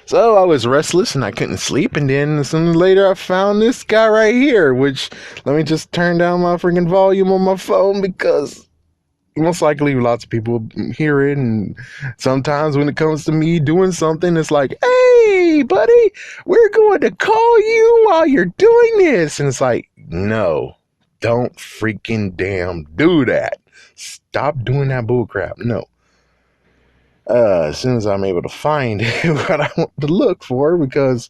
So I was restless and I couldn't sleep, and then sooner or later I found this guy right here, which let me just turn down my freaking volume on my phone because most likely lots of people hear it, and sometimes when it comes to me doing something, it's like, hey buddy, we're going to call you while you're doing this, and it's like, no, don't freaking damn do that. Stop doing that bullcrap. No. As soon as I'm able to find what I want to look for, because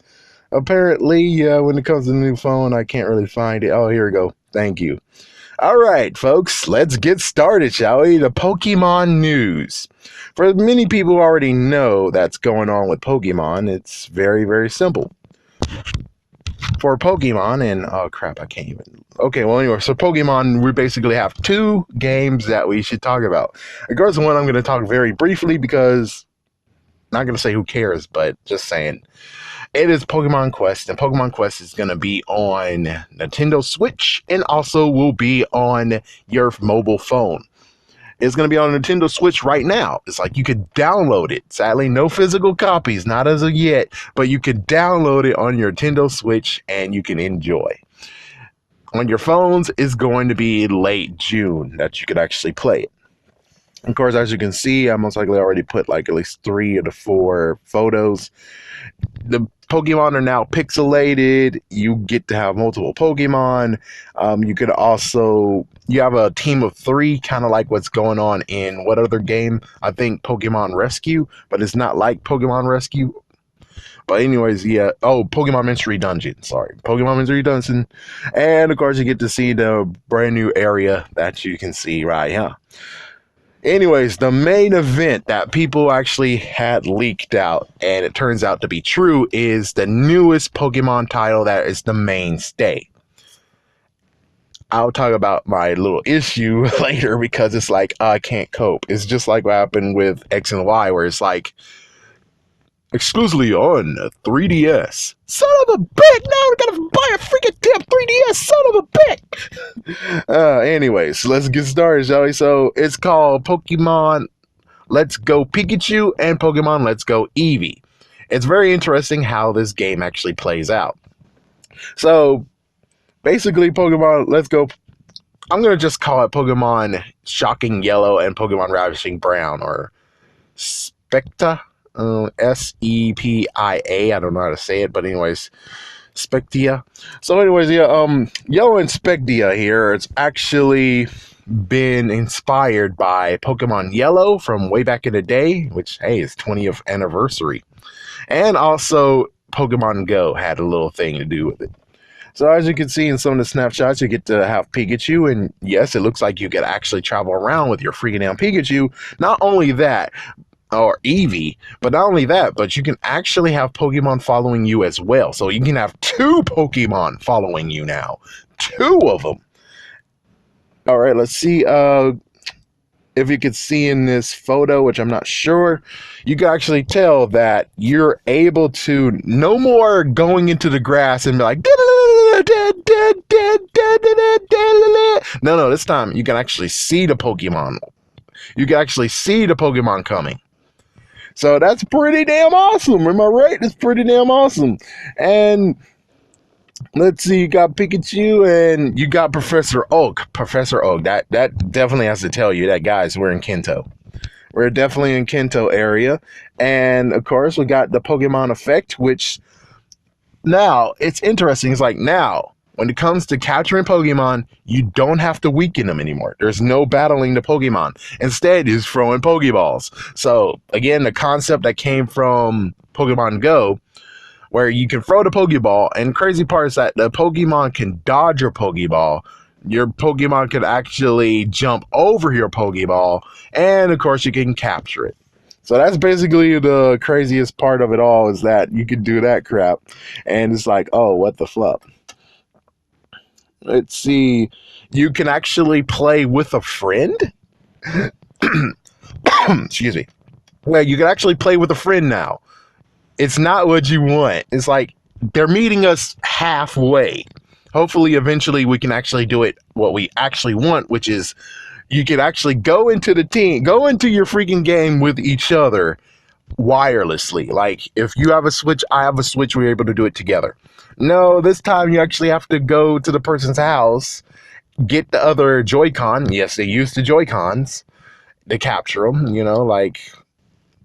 apparently when it comes to the new phone, I can't really find it. Oh, here we go. Thank you. All right, folks, let's get started, shall we? The Pokemon news. For many people who already know that's going on with Pokemon, it's very, very simple. For Pokemon, and oh crap, I can't even. Okay, well, anyway, so Pokemon, we basically have two games that we should talk about. Of course, one I'm going to talk very briefly because I'm not going to say who cares, but just saying. It is Pokemon Quest, and Pokemon Quest is going to be on Nintendo Switch and also will be on your mobile phone. It's going to be on Nintendo Switch right now. It's like you could download it. Sadly, no physical copies, not as of yet, but you could download it on your Nintendo Switch and you can enjoy. On your phones, it's going to be late June that you could actually play it. Of course, as you can see, I most likely already put like at least 3 of the 4 photos. The Pokemon are now pixelated. You get to have multiple Pokemon. You could also, you have a team of 3, kind of like what's going on in what other game? I think Pokemon Rescue, but it's not like Pokemon Rescue. But anyways, yeah. Oh, Pokemon Mystery Dungeon. Sorry. Pokemon Mystery Dungeon. And of course, you get to see the brand new area that you can see right here. Anyways, the main event that people actually had leaked out, and it turns out to be true, is the newest Pokemon title that is the mainstay. I'll talk about my little issue later because it's like, I can't cope. It's just like what happened with X and Y, where it's like, exclusively on 3DS. Son of a bitch! Now I gotta buy a freaking damn 3DS! Son of a bitch! Anyways, let's get started, shall we? So, it's called Pokemon Let's Go Pikachu and Pokemon Let's Go Eevee. It's very interesting how this game actually plays out. So, basically, Pokemon Let's Go... I'm gonna just call it Pokemon Shocking Yellow and Pokemon Ravishing Brown, or Specta. Sepia. I don't know how to say it, but anyways, Spectia. So anyways, yeah, Yellow and Spectia here. It's actually been inspired by Pokemon Yellow from way back in the day, which, hey, is 20th anniversary. And also Pokemon Go had a little thing to do with it. So as you can see in some of the snapshots, you get to have Pikachu, and yes, it looks like you could actually travel around with your freaking damn Pikachu. Not only that, or Eevee, but not only that, but you can actually have Pokemon following you as well. So you can have 2 Pokemon following you now. 2 of them. All right, let's see if you could see in this photo, which I'm not sure. You can actually tell that you're able to no more going into the grass and be like, no, this time you can actually see the Pokemon. You can actually see the Pokemon coming. So that's pretty damn awesome. Am I right? It's pretty damn awesome. And let's see, you got Pikachu and you got Professor Oak. Professor Oak, that definitely has to tell you that, guys, we're in Kanto. We're definitely in Kanto area. And of course, we got the Pokemon effect, which now it's interesting. It's like now, when it comes to capturing Pokemon, you don't have to weaken them anymore. There's no battling the Pokemon. Instead, you're throwing Pokeballs. So, again, the concept that came from Pokemon Go, where you can throw the Pokeball, and crazy part is that the Pokemon can dodge your Pokeball. Your Pokemon can actually jump over your Pokeball, and, of course, you can capture it. So that's basically the craziest part of it all, is that you can do that crap. And it's like, oh, what the fluff. Let's see. You can actually play with a friend. Excuse me. Well, you can actually play with a friend now. It's not what you want. It's like they're meeting us halfway. Hopefully, eventually, we can actually do it what we actually want, which is you can actually go into the team, go into your freaking game with each other wirelessly. Like if you have a Switch, I have a Switch, we're able to do it together. No, this time you actually have to go to the person's house, get the other Joy-Con. Yes, they use the Joy-Cons to capture them, like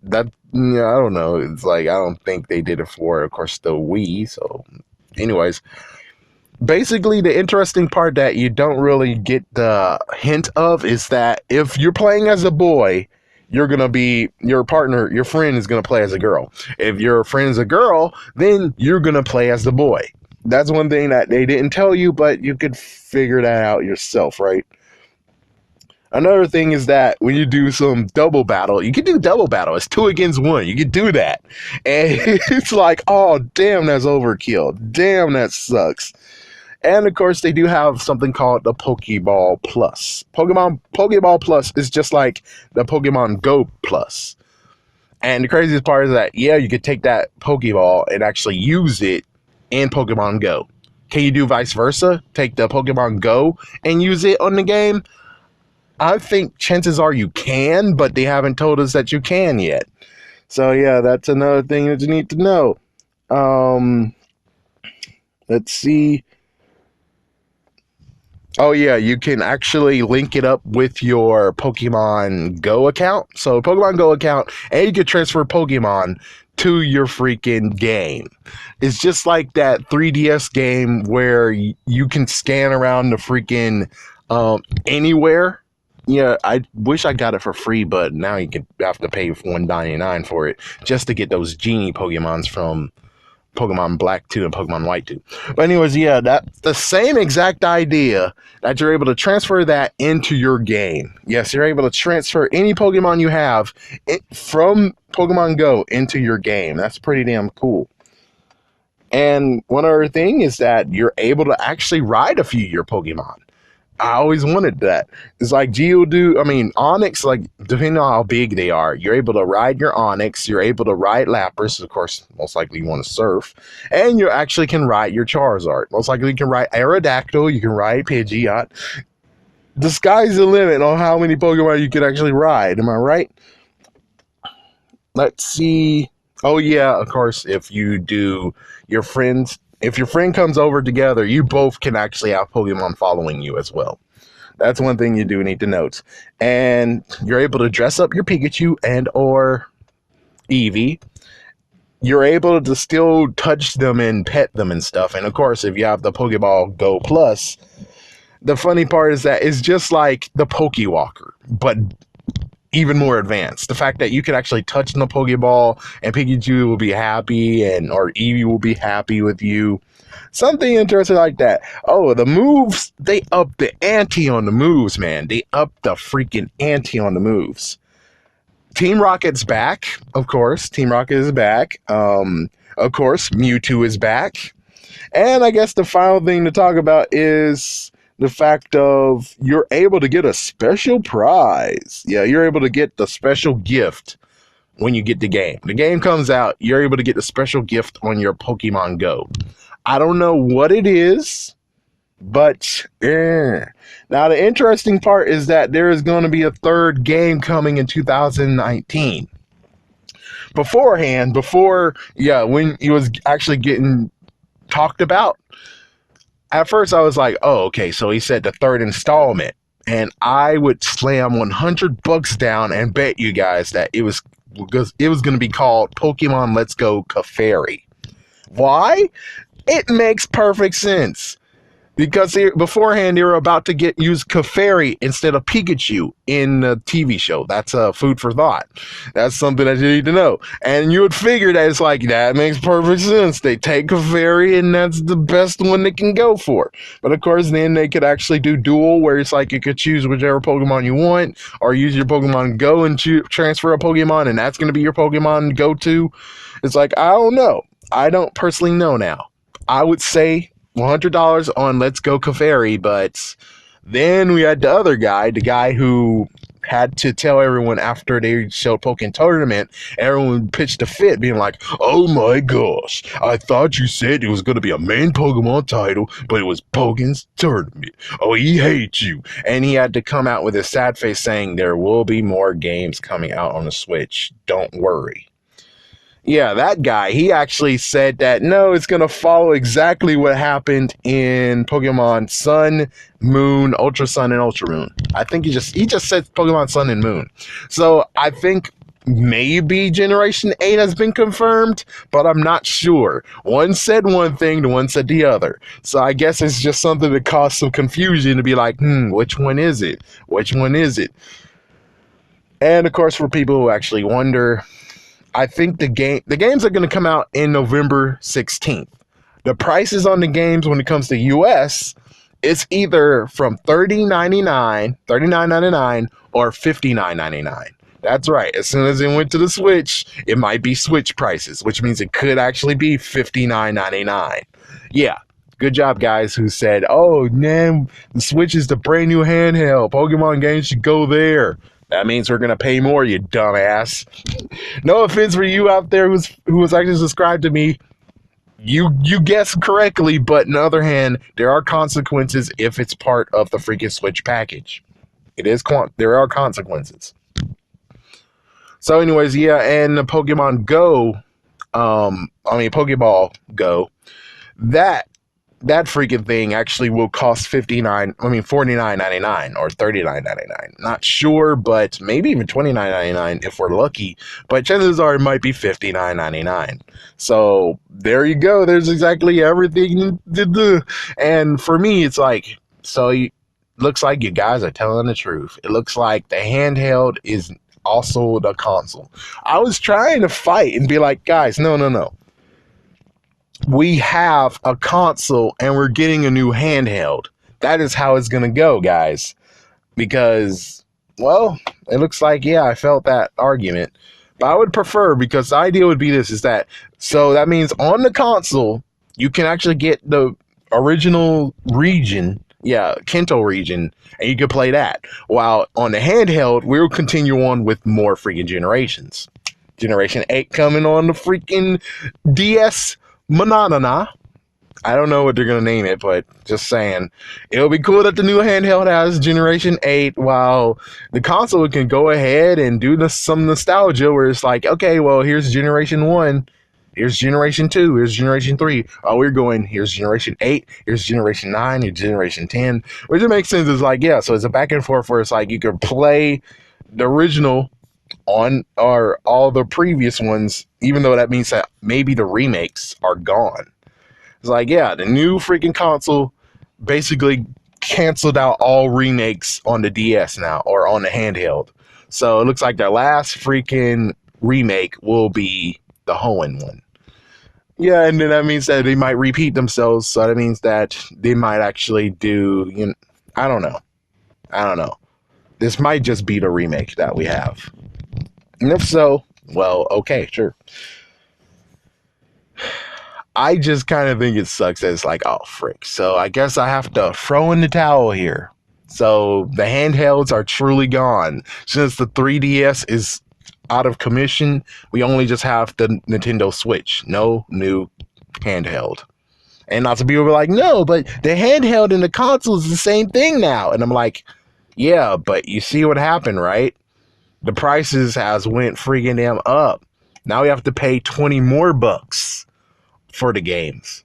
that. Yeah, I don't know. It's like, I don't think they did it for, of course, the Wii. So, anyways, basically, the interesting part that you don't really get the hint of is that if you're playing as a boy, you're gonna be your partner, your friend is gonna play as a girl. If your friend is a girl, then you're gonna play as the boy. That's one thing that they didn't tell you, but you could figure that out yourself, right? Another thing is that when you do some double battle, you can do double battle. It's 2 against 1. You can do that. And it's like, oh, damn, that's overkill. Damn, that sucks. And of course, they do have something called the Pokeball Plus. Pokeball Plus is just like the Pokemon Go Plus. And the craziest part is that, yeah, you could take that Pokeball and actually use it in Pokemon Go. Can you do vice versa? Take the Pokemon Go and use it on the game? I think chances are you can, but they haven't told us that you can yet. So yeah, that's another thing that you need to know. Let's see. Oh yeah, you can actually link it up with your Pokemon Go account. So Pokemon Go account, and you can transfer Pokemon to your freaking game. It's just like that 3DS game where you can scan around the freaking anywhere. Yeah, I wish I got it for free, but now you could have to pay $1.99 for it just to get those genie Pokemons from Pokemon Black 2 and Pokemon White 2. But anyways, yeah, that's the same exact idea that you're able to transfer that into your game. Yes, you're able to transfer any Pokemon you have from Pokemon Go into your game. That's pretty damn cool. And one other thing is that you're able to actually ride a few of your Pokemon. I always wanted that. It's like Onix, like, depending on how big they are, you're able to ride your Onix, you're able to ride Lapras, of course, most likely you want to surf, and you actually can ride your Charizard. Most likely you can ride Aerodactyl, you can ride Pidgeot. The sky's the limit on how many Pokemon you can actually ride, am I right? Let's see. Oh yeah, of course, if your friend comes over together, you both can actually have Pokemon following you as well. That's one thing you do need to note. And you're able to dress up your Pikachu and or Eevee. You're able to still touch them and pet them and stuff. And of course, if you have the Pokeball Go Plus, the funny part is that it's just like the Pokewalker, but even more advanced. The fact that you can actually touch the Pokeball and Pikachu will be happy or Eevee will be happy with you. Something interesting like that. Oh, the moves, they up the ante on the moves, man. They up the freaking ante on the moves. Team Rocket's back, of course. Team Rocket is back. Of course, Mewtwo is back. And I guess the final thing to talk about is the fact of you're able to get a special prize. Yeah, you're able to get the special gift when you get the game. The game comes out, you're able to get the special gift on your Pokemon Go. I don't know what it is, but now the interesting part is that there is going to be a third game coming in 2019. Before when it was actually getting talked about, at first I was like, oh, okay, so he said the third installment. And I would slam $100 down and bet you guys that it was going to be called Pokemon Let's Go Clefairy. Why? It makes perfect sense. Because beforehand, they were about to use Clefairy instead of Pikachu in the TV show. That's food for thought. That's something that you need to know. And you would figure that it's like, that makes perfect sense. They take Clefairy, and that's the best one they can go for. But of course, then they could actually do dual, where it's like you could choose whichever Pokemon you want, or use your Pokemon Go and transfer a Pokemon, and that's going to be your Pokemon Go-to. It's like, I don't know. I don't personally know now. I would say $100 on Let's Go Clefairy, but then we had the other guy, the guy who had to tell everyone after they showed Pokemon Tournament, everyone pitched a fit, being like, oh my gosh, I thought you said it was going to be a main Pokemon title, but it was Pokemon's Tournament. Oh, he hates you. And he had to come out with a sad face saying there will be more games coming out on the Switch. Don't worry. Yeah, that guy, he actually said that no, it's going to follow exactly what happened in Pokemon Sun, Moon, Ultra Sun, and Ultra Moon. I think he just said Pokemon Sun and Moon. So I think maybe Generation 8 has been confirmed, but I'm not sure. One said one thing, the one said the other. So I guess it's just something that caused some confusion to be like, which one is it? Which one is it? And of course, for people who actually wonder, I think the games are going to come out in November 16th. The prices on the games when it comes to US, it's either from $39.99 or $59.99. That's right. As soon as it went to the Switch, it might be Switch prices, which means it could actually be $59.99. Yeah. Good job, guys who said, oh, man, the Switch is the brand new handheld. Pokemon games should go there. That means we're going to pay more, you dumbass. No offense for you out there who was actually subscribed to me. You guessed correctly, but on the other hand, there are consequences if it's part of the freaking Switch package. There are consequences. So anyways, yeah, and the Pokemon Go, Pokeball Go, that freaking thing actually will cost $49.99 or $39.99. Not sure, but maybe even $29.99 if we're lucky. But chances are it might be $59.99. So there you go. There's exactly everything to do. And for me, it's like, looks like you guys are telling the truth. It looks like the handheld is also the console. I was trying to fight and be like, guys, no. We have a console and we're getting a new handheld. That is how it's going to go, guys. Because, well, it looks like, yeah, I felt that argument. But I would prefer, because the idea would be so that means on the console, you can actually get the original region, Kanto region, and you can play that. While on the handheld, we'll continue on with more freaking generations. Generation 8 coming on the freaking DS Manana. I don't know what they're going to name it, but just saying. It'll be cool that the new handheld has Generation 8, while the console can go ahead and do some nostalgia where it's like, okay, well, here's Generation 1, here's Generation 2, here's Generation 3. Oh, we're going, here's Generation 8, here's Generation 9, here's Generation 10. Which it makes sense. It's like, yeah, so it's a back and forth where it's like you can play the original on all the previous ones, even though that means that maybe the remakes are gone. It's like, yeah, the new freaking console basically canceled out all remakes on the DS now, or on the handheld. So it looks like their last freaking remake will be the Hoenn one. Yeah, and then that means that they might repeat themselves, so that means that they might actually do, I don't know. This might just be the remake that we have. And if so, well, okay, sure. I just kind of think it sucks that it's like, oh, frick. So I guess I have to throw in the towel here. So the handhelds are truly gone. Since the 3DS is out of commission, we only just have the Nintendo Switch. No new handheld. And lots of people were like, no, but the handheld and the console is the same thing now. And I'm like, yeah, but you see what happened, right? The prices has went freaking damn up. Now we have to pay 20 more bucks for the games.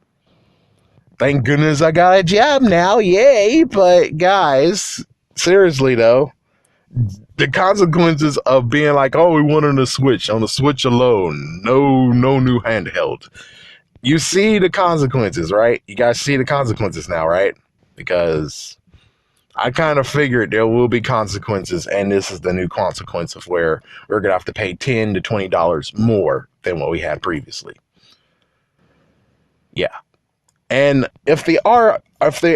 Thank goodness I got a job now. Yay. But guys, seriously though, the consequences of being like, oh, we want on the Switch alone, no new handheld. You see the consequences, right? You guys see the consequences now, right? Because I kind of figured there will be consequences, and this is the new consequence of where we're going to have to pay $10 to $20 more than what we had previously. Yeah. And if they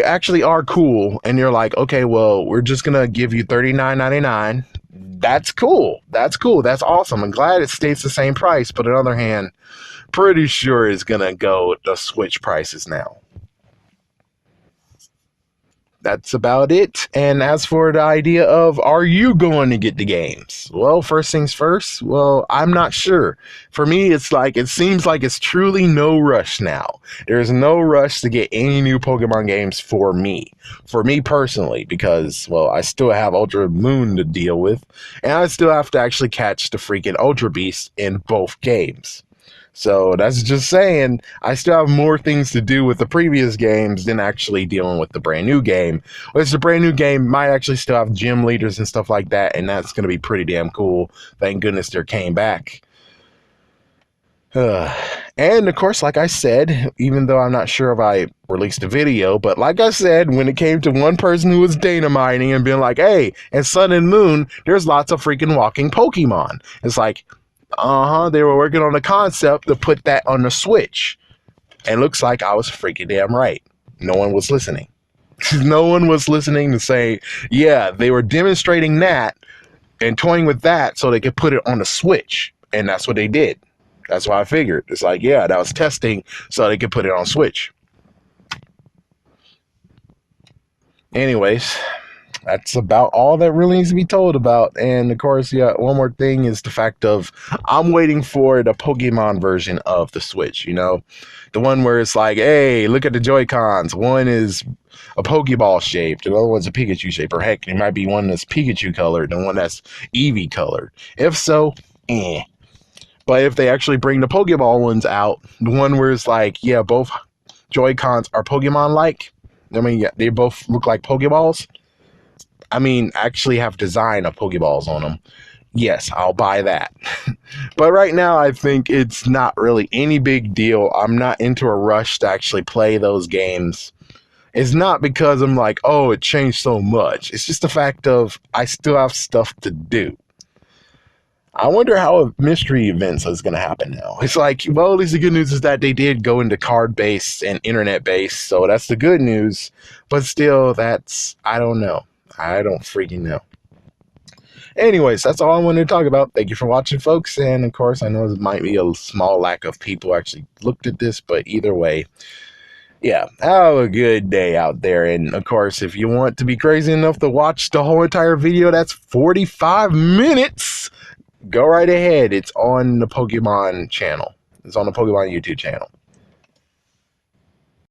actually are cool, and you're like, okay, well, we're just going to give you $39.99, that's cool. That's awesome. I'm glad it stays the same price, but on the other hand, pretty sure it's going to go the Switch prices now. That's about it. And as for the idea of, are you going to get the games? Well, first things first, well, I'm not sure. For me, it seems like it's truly no rush now. There's no rush to get any new Pokemon games for me personally, because, well, I still have Ultra Moon to deal with, and I still have to actually catch the freaking Ultra Beast in both games. So that's just saying I still have more things to do with the previous games than actually dealing with the brand new game. Which the brand new game might actually still have gym leaders and stuff like that, and that's going to be pretty damn cool. Thank goodness they came back. And of course, like I said, even though I'm not sure if I released a video, but like I said, when it came to one person who was dynamiting and being like, hey, in Sun and Moon, there's lots of freaking walking Pokemon. It's like, they were working on a concept to put that on the Switch. And looks like I was freaking damn right. No one was listening. No one was listening to say, yeah, they were demonstrating that and toying with that so they could put it on the Switch. And that's what they did. That's why I figured. It's like, yeah, that was testing so they could put it on Switch. Anyways, that's about all that really needs to be told about. And of course, yeah, one more thing is the fact of I'm waiting for the Pokemon version of the Switch, you know? The one where it's like, hey, look at the Joy-Cons. One is a Pokeball shaped, the other one's a Pikachu shape. Or heck, it might be one that's Pikachu colored and one that's Eevee colored. If so, But if they actually bring the Pokeball ones out, the one where it's like, yeah, both Joy-Cons are Pokemon-like. I mean, yeah, they both look like Pokeballs. I mean, actually have design of Pokeballs on them. Yes, I'll buy that. But right now, I think it's not really any big deal. I'm not into a rush to actually play those games. It's not because I'm like, oh, it changed so much. It's just the fact of I still have stuff to do. I wonder how mystery events is going to happen now. It's like, well, at least the good news is that they did go into card-based and internet-based, so that's the good news. But still, I don't know. I don't freaking know. Anyways, that's all I wanted to talk about. Thank you for watching, folks. And, of course, I know there might be a small lack of people actually looked at this, but either way, yeah, have a good day out there. And, of course, if you want to be crazy enough to watch the whole entire video, that's 45 minutes. Go right ahead. It's on the Pokemon channel. It's on the Pokemon YouTube channel.